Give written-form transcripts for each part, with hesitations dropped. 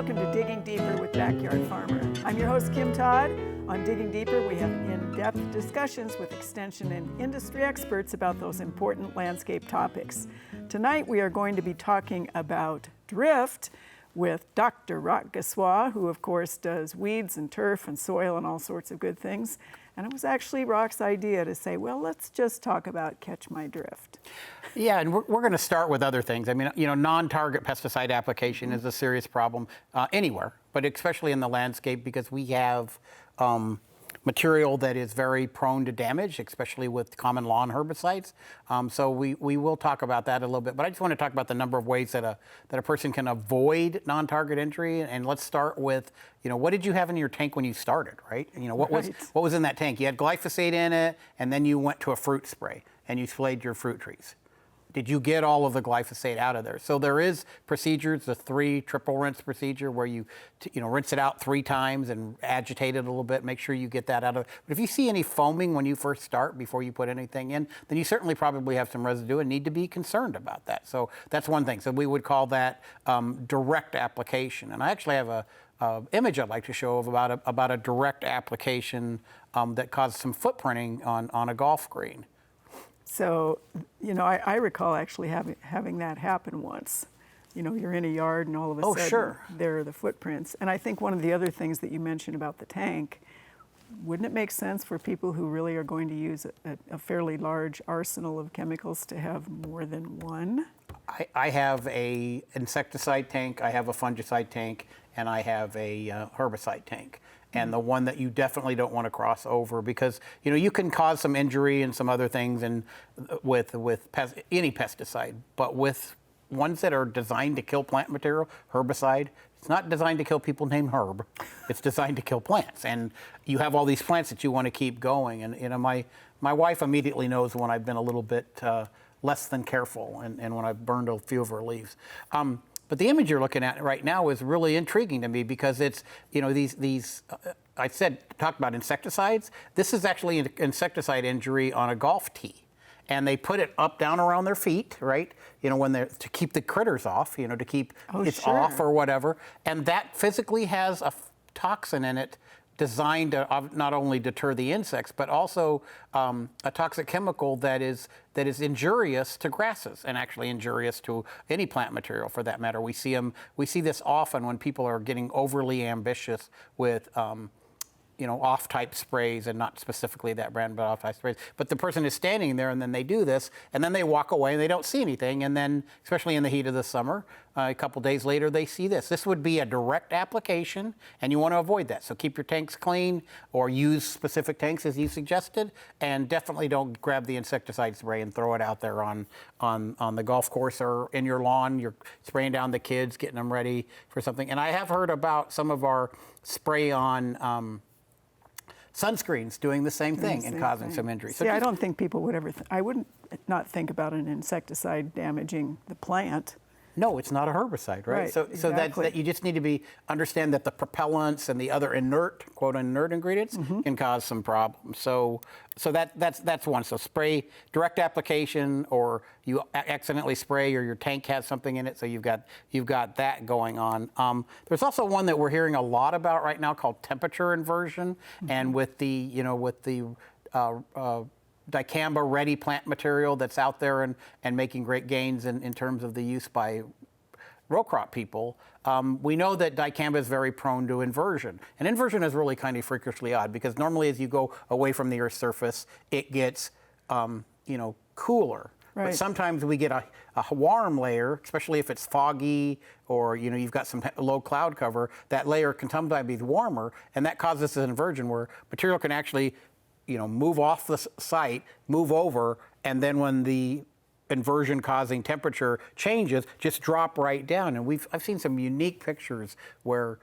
welcome to Digging Deeper with Backyard Farmer. I'm your host, Kim Todd. On Digging Deeper, we have in-depth discussions with extension and industry experts about those important landscape topics. Tonight, we are going to be talking about drift with Dr. Roch Gassois, who of course does weeds and turf and soil and all sorts of good things. And it was actually Roch's idea to say, well, let's just talk about catch my drift. Yeah, and we're going to start with other things. I mean, you know, non-target pesticide application is a serious problem anywhere, but especially in the landscape because we have material that is very prone to damage, especially with common lawn herbicides. So we will talk about that a little bit, but I just want to talk about the number of ways that a person can avoid non-target injury. And let's start with, you know, what did you have in your tank when you started, right? You know, what was in that tank? You had glyphosate in it, and then you went to a fruit spray and you sprayed your fruit trees. Did you get all of the glyphosate out of there? So there is procedures, the 3 triple rinse procedure where you rinse it out 3 times and agitate it a little bit, make sure you get that out of it. But if you see any foaming when you first start before you put anything in, then you certainly probably have some residue and need to be concerned about that. So that's one thing. So we would call that direct application. And I actually have a image I'd like to show of about a direct application that caused some footprinting on a golf green. So, you know, I recall actually having that happen once. You know, you're in a yard and all of a sudden there are the footprints. And I think one of the other things that you mentioned about the tank, wouldn't it make sense for people who really are going to use a fairly large arsenal of chemicals to have more than one? I have a insecticide tank, I have a fungicide tank, and I have a herbicide tank. And the one that you definitely don't want to cross over because, you know, you can cause some injury and some other things and with any pesticide, but with ones that are designed to kill plant material, herbicide, it's not designed to kill people named Herb. It's designed to kill plants. And you have all these plants that you want to keep going. And, you know, my wife immediately knows when I've been a little bit less than careful and when I've burned a few of her leaves. But the image you're looking at right now is really intriguing to me because it's, you know, these I talked about insecticides. This is actually an insecticide injury on a golf tee. And they put it up, down around their feet, right? You know, when they're, to keep the critters off, you know, to keep off or whatever. And that physically has a toxin in it designed to not only deter the insects, but also a toxic chemical that is injurious to grasses and actually injurious to any plant material for that matter. We see this often when people are getting overly ambitious with off-type sprays, and not specifically that brand, but off-type sprays. But the person is standing there, and then they do this, and then they walk away, and they don't see anything. And then, especially in the heat of the summer, a couple days later, they see this. This would be a direct application, and you want to avoid that. So keep your tanks clean, or use specific tanks as you suggested, and definitely don't grab the insecticide spray and throw it out there on the golf course or in your lawn. You're spraying down the kids, getting them ready for something. And I have heard about some of our spray-on sunscreens doing the same thing and causing some injury. See, I don't think people would ever, I wouldn't not think about an insecticide damaging the plant. No, it's not a herbicide, right? So exactly. that you just need to understand that the propellants and the other inert, quote, inert ingredients can cause some problems. So that's one. So spray, direct application, or you accidentally spray, or your tank has something in it, so you've got that going on. There's also one that we're hearing a lot about right now called temperature inversion, and with the dicamba ready plant material that's out there and making great gains in terms of the use by row crop people, we know that dicamba is very prone to inversion. And inversion is really kind of freakishly odd because normally as you go away from the Earth's surface, it gets cooler. Right. But sometimes we get a warm layer, especially if it's foggy or you've got some low cloud cover. That layer can sometimes be warmer, and that causes an inversion where material can actually move off the site, move over, and then when the inversion causing temperature changes, just drop right down. And I've seen some unique pictures where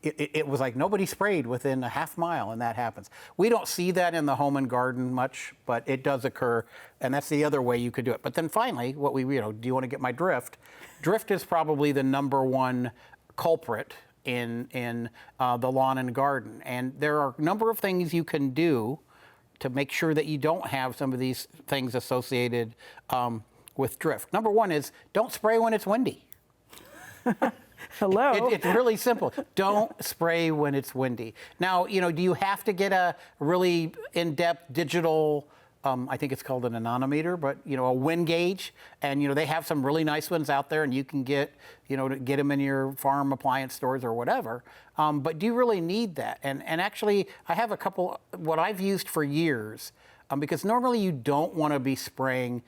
it was like nobody sprayed within a half mile, and that happens. We don't see that in the home and garden much, but it does occur, and that's the other way you could do it. But then finally, do you want to get my drift? Drift is probably the number one culprit in the lawn and garden. And there are a number of things you can do to make sure that you don't have some of these things associated with drift. Number one is don't spray when it's windy. Hello. It's really simple. Don't spray when it's windy. Now, do you have to get a really in-depth digital, I think it's called an anemometer, but, a wind gauge? And, they have some really nice ones out there, and you can get them in your farm appliance stores or whatever. But do you really need that? And actually, I have a couple, what I've used for years, because normally you don't want to be spraying,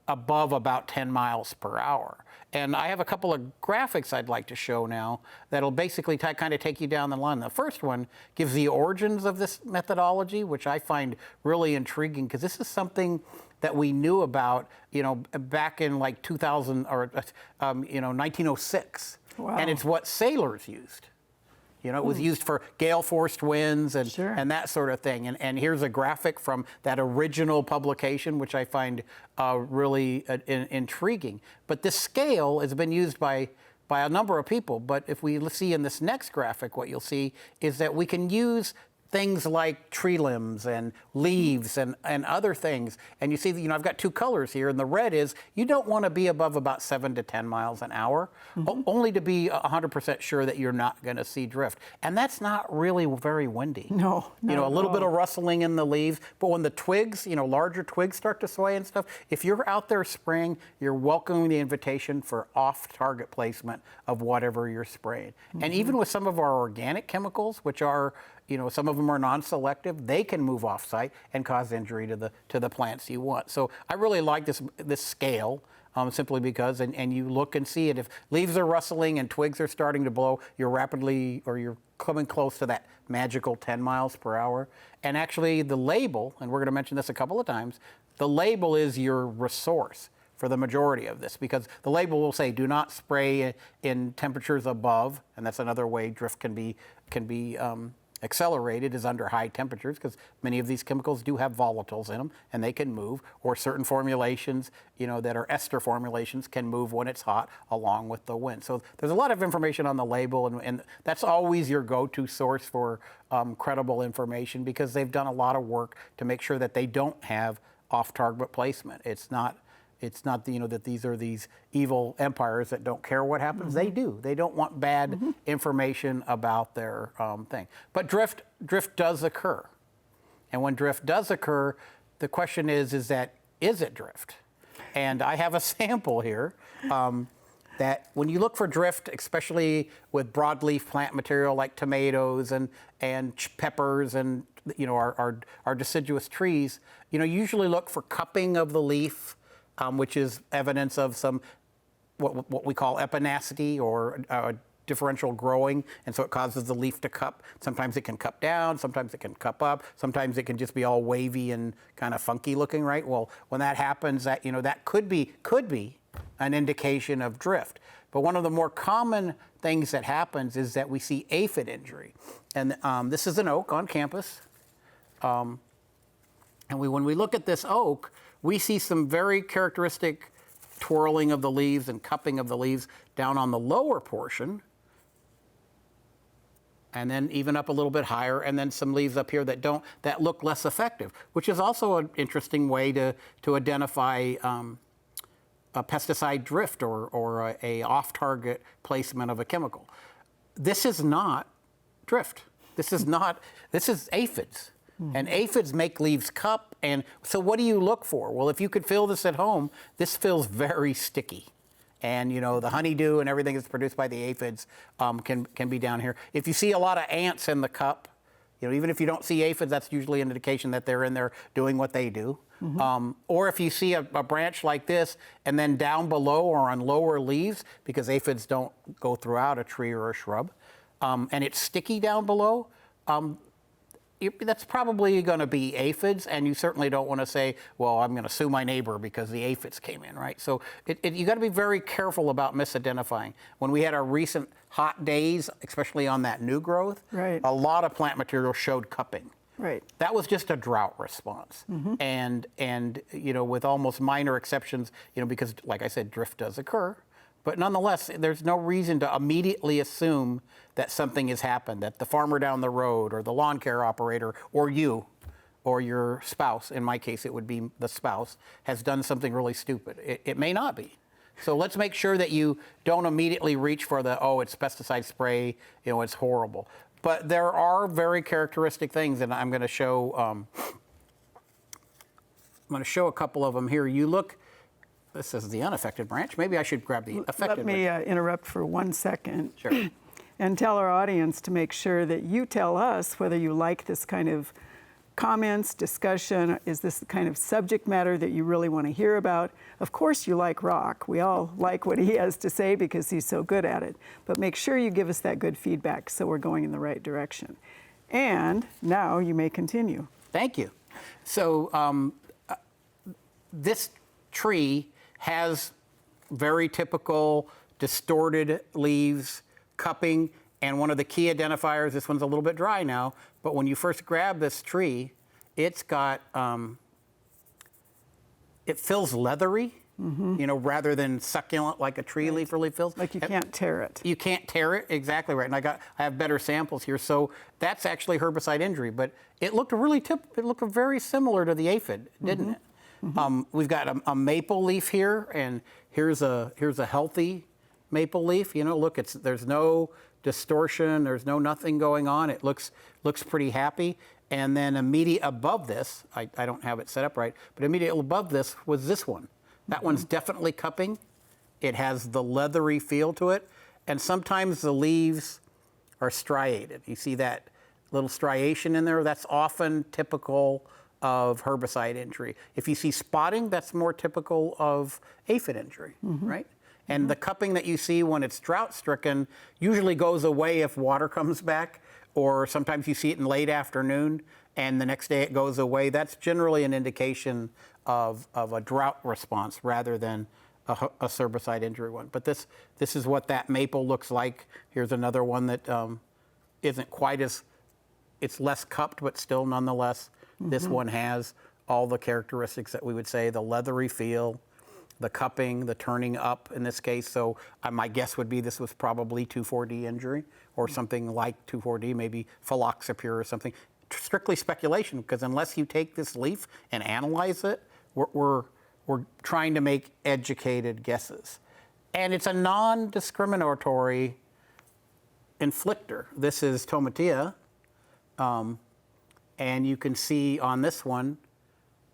above about 10 miles per hour. And I have a couple of graphics I'd like to show now that'll basically kind of take you down the line. The first one gives the origins of this methodology, which I find really intriguing, because this is something that we knew about, back in like 2000 or 1906. Wow. And it's what sailors used. It was used for gale-forced winds and, Sure. and that sort of thing. And here's a graphic from that original publication, which I find really intriguing. But this scale has been used by a number of people. But if we see in this next graphic, what you'll see is that we can use things like tree limbs and leaves and other things. And you see that, I've got two colors here, and the red is you don't want to be above about 7 to 10 miles an hour, only to be 100% sure that you're not going to see drift. And that's not really very windy. No, not a at little bit all. of rustling in the leaves, but when the twigs, larger twigs start to sway and stuff, if you're out there spraying, you're welcoming the invitation for off-target placement of whatever you're spraying. And even with some of our organic chemicals, which are, some of them are non-selective, they can move off-site and cause injury to the plants you want. So I really like this scale, simply because, and you look and see it. If leaves are rustling and twigs are starting to blow, you're coming close to that magical 10 miles per hour. And actually the label, and we're going to mention this a couple of times, the label is your resource for the majority of this, because the label will say do not spray in temperatures above, and that's another way drift can be accelerated, is under high temperatures, because many of these chemicals do have volatiles in them and they can move, or certain formulations, that are ester formulations can move when it's hot along with the wind. So there's a lot of information on the label, and that's always your go-to source for credible information, because they've done a lot of work to make sure that they don't have off-target placement. It's not that these are these evil empires that don't care what happens. They do. They don't want bad information about their thing. But drift does occur. And when drift does occur, the question is it drift? And I have a sample here that when you look for drift, especially with broadleaf plant material like tomatoes and peppers and our deciduous trees, you usually look for cupping of the leaf, which is evidence of some what we call epinacity, or differential growing, and so it causes the leaf to cup. Sometimes it can cup down, sometimes it can cup up, sometimes it can just be all wavy and kind of funky looking, right? Well, when that happens, that could be an indication of drift. But one of the more common things that happens is that we see aphid injury, and this is an oak on campus, and when we look at this oak, we see some very characteristic twirling of the leaves and cupping of the leaves down on the lower portion, and then even up a little bit higher, and then some leaves up here that look less effective, which is also an interesting way to identify a pesticide drift or a off-target placement of a chemical. This is not drift. This is aphids. And aphids make leaves cup, and so what do you look for? Well, if you could feel this at home, this feels very sticky. And the honeydew and everything that's produced by the aphids can be down here. If you see a lot of ants in the cup, even if you don't see aphids, that's usually an indication that they're in there doing what they do. Or if you see a branch like this, and then down below or on lower leaves, because aphids don't go throughout a tree or a shrub, and it's sticky down below, that's probably going to be aphids, and you certainly don't want to say, well, I'm going to sue my neighbor because the aphids came in, right? So you got to be very careful about misidentifying. When we had our recent hot days, especially on that new growth, right, a lot of plant material showed cupping. Right. That was just a drought response. And with almost minor exceptions, because like I said, drift does occur. But nonetheless, there's no reason to immediately assume that something has happened, that the farmer down the road or the lawn care operator or you or your spouse, in my case it would be the spouse, has done something really stupid. It may not be. So let's make sure that you don't immediately reach for the, oh, it's pesticide spray, it's horrible. But there are very characteristic things, and I'm going to show a couple of them here. You look, this is the unaffected branch. Maybe I should grab the affected branch. Let me interrupt for 1 second. Sure. And tell our audience to make sure that you tell us whether you like this kind of comments, discussion. Is this the kind of subject matter that you really want to hear about? Of course you like Rock. We all like what he has to say because he's so good at it. But make sure you give us that good feedback so we're going in the right direction. And now you may continue. Thank you. So this tree has very typical distorted leaves, cupping, and one of the key identifiers, this one's a little bit dry now, but when you first grab this tree, it's got, it feels leathery, rather than succulent like a tree leaf really feels. Like you can't tear it. You can't tear it, exactly right. And I have better samples here, so that's actually herbicide injury, but it looked it looked very similar to the aphid, didn't it? We've got a maple leaf here, and here's a healthy maple leaf. Look, there's no distortion, there's nothing going on. It looks pretty happy. And then immediate above this, I don't have it set up right, but immediately above this was this one. That one's definitely cupping. It has the leathery feel to it, and sometimes the leaves are striated. You see that little striation in there? That's often typical of herbicide injury. If you see spotting, that's more typical of aphid injury, right? And the cupping that you see when it's drought-stricken usually goes away if water comes back, or sometimes you see it in late afternoon, and the next day it goes away. That's generally an indication of a drought response rather than a herbicide injury one. But this is what that maple looks like. Here's another one that isn't quite as, it's less cupped, but still nonetheless, this one has all the characteristics that we would say, the leathery feel, the cupping, the turning up in this case. So my guess would be this was probably 2,4-D injury or something like 2,4-D, maybe phylloxipure or something. Strictly speculation, because unless you take this leaf and analyze it, we're trying to make educated guesses. And it's a non-discriminatory inflictor. This is Tomatia, and you can see on this one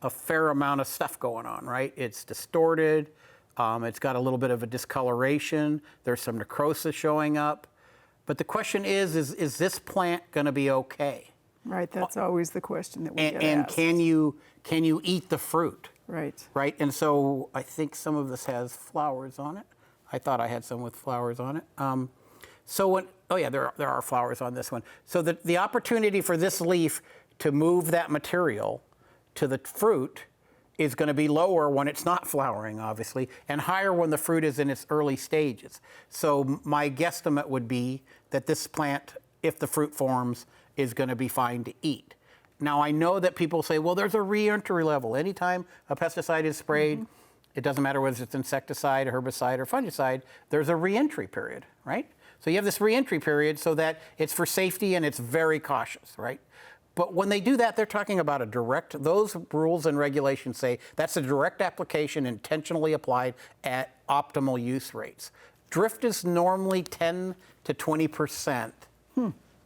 a fair amount of stuff going on, right? It's distorted, it's got a little bit of a discoloration, there's some necrosis showing up. But the question is this plant gonna be okay? Right, that's always the question that we get And asked. can you eat the fruit? Right. Right, and so I think some of this has flowers on it. I thought I had some with flowers on it. There are flowers on this one. So the opportunity for this leaf to move that material to the fruit is going to be lower when it's not flowering, obviously, and higher when the fruit is in its early stages. So my guesstimate would be that this plant, if the fruit forms, is going to be fine to eat. Now, I know that people say, well, there's a re-entry level. Anytime a pesticide is sprayed, it doesn't matter whether it's insecticide, herbicide, or fungicide, there's a re-entry period, right? So you have this re-entry period so that it's for safety and it's very cautious, right? But when they do that, they're talking about a direct, those rules and regulations say that's a direct application intentionally applied at optimal use rates. Drift is normally 10 to 20%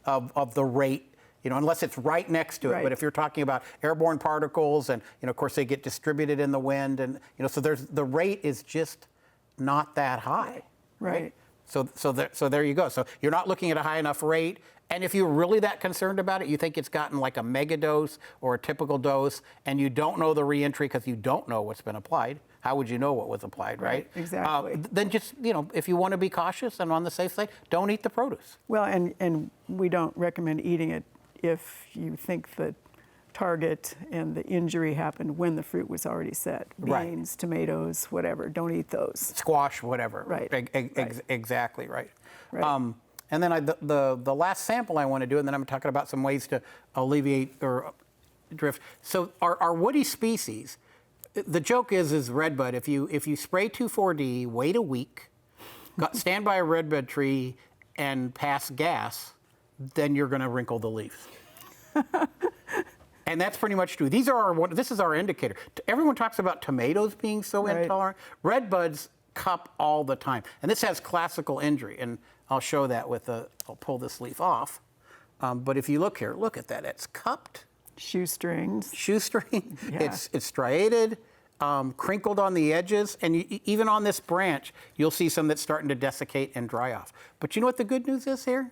of the rate, unless it's right next to it. Right. But if you're talking about airborne particles and, of course, they get distributed in the wind and, so the rate is just not that high. Right. So there you go. So you're not looking at a high enough rate. And if you're really that concerned about it, you think it's gotten like a mega dose or a typical dose, and you don't know the reentry because you don't know what's been applied. How would you know what was applied, right? Exactly. Then just, if you want to be cautious and on the safe side, don't eat the produce. Well, and we don't recommend eating it if you think the target and the injury happened when the fruit was already set. Right. Beans, tomatoes, whatever. Don't eat those. Squash, whatever. Right. Exactly right. Right. And then the last sample I want to do, and then I'm talking about some ways to alleviate or drift. So our woody species, the joke is redbud. If you spray 2,4-D, wait a week, stand by a redbud tree, and pass gas, then you're going to wrinkle the leaves. And that's pretty much true. This is our indicator. Everyone talks about tomatoes being so Right. intolerant. Redbuds cup all the time. And this has classical injury, and I'll show that with I'll pull this leaf off. But if you look here, look at that. It's cupped. Shoestrings. Shoestring. Yeah. It's striated, crinkled on the edges, and even on this branch, you'll see some that's starting to desiccate and dry off. But you know what the good news is here?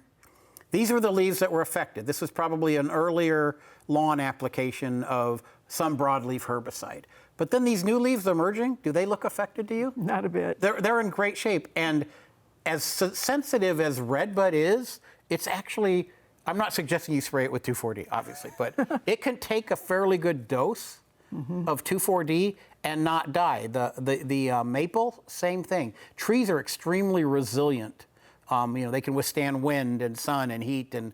These are the leaves that were affected. This was probably an earlier lawn application of some broadleaf herbicide. But then these new leaves emerging, do they look affected to you? Not a bit. They're in great shape. And as sensitive as redbud is, it's actually, I'm not suggesting you spray it with 2,4-D, obviously, but it can take a fairly good dose of 2,4-D and not die. The maple, same thing. Trees are extremely resilient. They can withstand wind and sun and heat and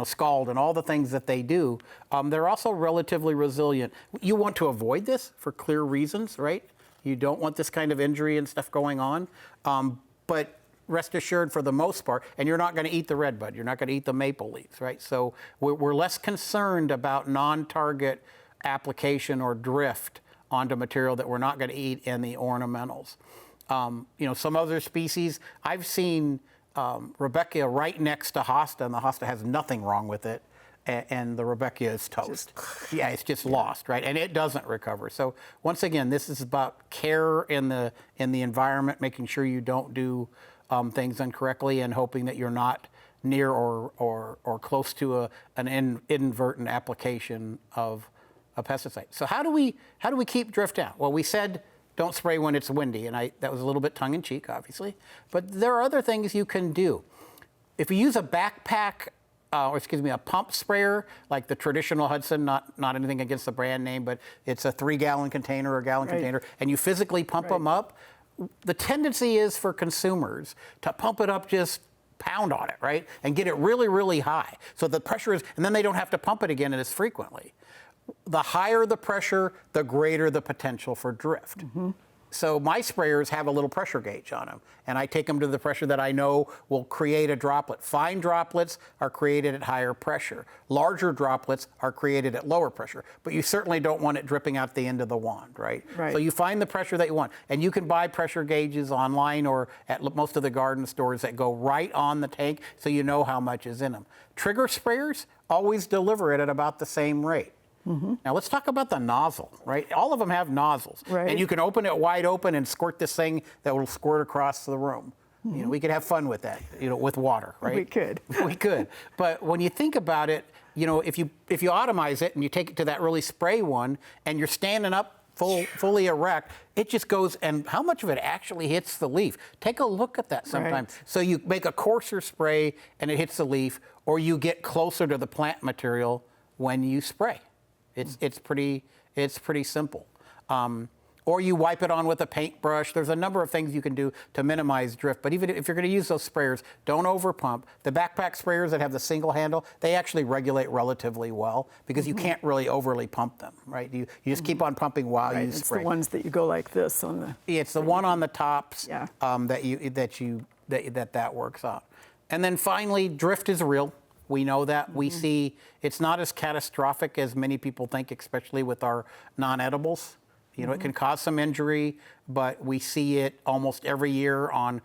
scald and all the things that they do. They're also relatively resilient. You want to avoid this for clear reasons, right? You don't want this kind of injury and stuff going on. But rest assured, for the most part, and you're not going to eat the redbud, you're not going to eat the maple leaves, right? So we're less concerned about non-target application or drift onto material that we're not going to eat in the ornamentals. Some other species, I've seen Rudbeckia right next to hosta, and the hosta has nothing wrong with it, and the Rudbeckia is toast. Yeah, it's just lost, right? And it doesn't recover. So once again, this is about care in the environment, making sure you don't do things incorrectly, and hoping that you're not near or close to an inadvertent application of a pesticide. So how do we keep drift out? Well, we said don't spray when it's windy, and that was a little bit tongue-in-cheek, obviously. But there are other things you can do. If you use a backpack, a pump sprayer, like the traditional Hudson, not anything against the brand name, but it's a 3-gallon container or a gallon container, and you physically pump them up, the tendency is for consumers to pump it up, just pound on it, right? And get it really, really high. So the pressure is, and then they don't have to pump it again as frequently. The higher the pressure, the greater the potential for drift. So my sprayers have a little pressure gauge on them, and I take them to the pressure that I know will create a droplet. Fine droplets are created at higher pressure. Larger droplets are created at lower pressure, but you certainly don't want it dripping out the end of the wand, right? So you find the pressure that you want, and you can buy pressure gauges online or at most of the garden stores that go right on the tank, so you know how much is in them. Trigger sprayers always deliver it at about the same rate. Now let's talk about the nozzle, right? All of them have nozzles, and you can open it wide open and squirt this thing that will squirt across the room. We could have fun with that, with water, right? We could. We could. But when you think about it, if you atomize it and you take it to that really spray one, and you're standing up fully erect, it just goes, and how much of it actually hits the leaf? Take a look at that sometimes. So you make a coarser spray and it hits the leaf, or you get closer to the plant material when you spray. It's pretty simple. Or you wipe it on with a paintbrush. There's a number of things you can do to minimize drift. But even if you're going to use those sprayers, don't overpump. The backpack sprayers that have the single handle, they actually regulate relatively well, because you can't really overly pump them, right? You just keep on pumping while you spray. It's the ones that you go like this on the. Yeah, it's the one on the tops that works out. And then finally, drift is real. We know that. We see it's not as catastrophic as many people think, especially with our non-edibles. It can cause some injury, but we see it almost every year on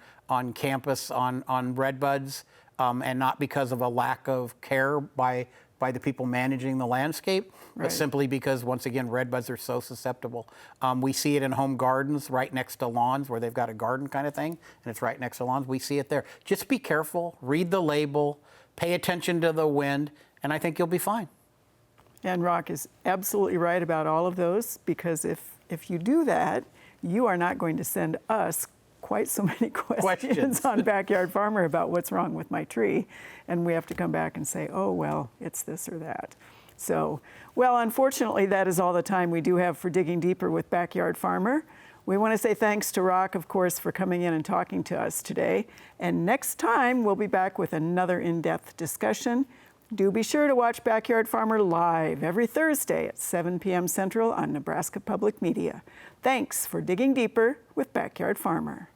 campus on redbuds, and not because of a lack of care by the people managing the landscape, but simply because, once again, redbuds are so susceptible. We see it in home gardens right next to lawns, where they've got a garden kind of thing, and it's right next to lawns. We see it there. Just be careful, read the label, pay attention to the wind, and I think you'll be fine. And Rock is absolutely right about all of those, because if you do that, you are not going to send us quite so many questions on Backyard Farmer about what's wrong with my tree. And we have to come back and say, oh, well, it's this or that. So, well, unfortunately, that is all the time we do have for Digging Deeper with Backyard Farmer. We want to say thanks to Rock, of course, for coming in and talking to us today. And next time, we'll be back with another in-depth discussion. Do be sure to watch Backyard Farmer live every Thursday at 7 p.m. Central on Nebraska Public Media. Thanks for digging deeper with Backyard Farmer.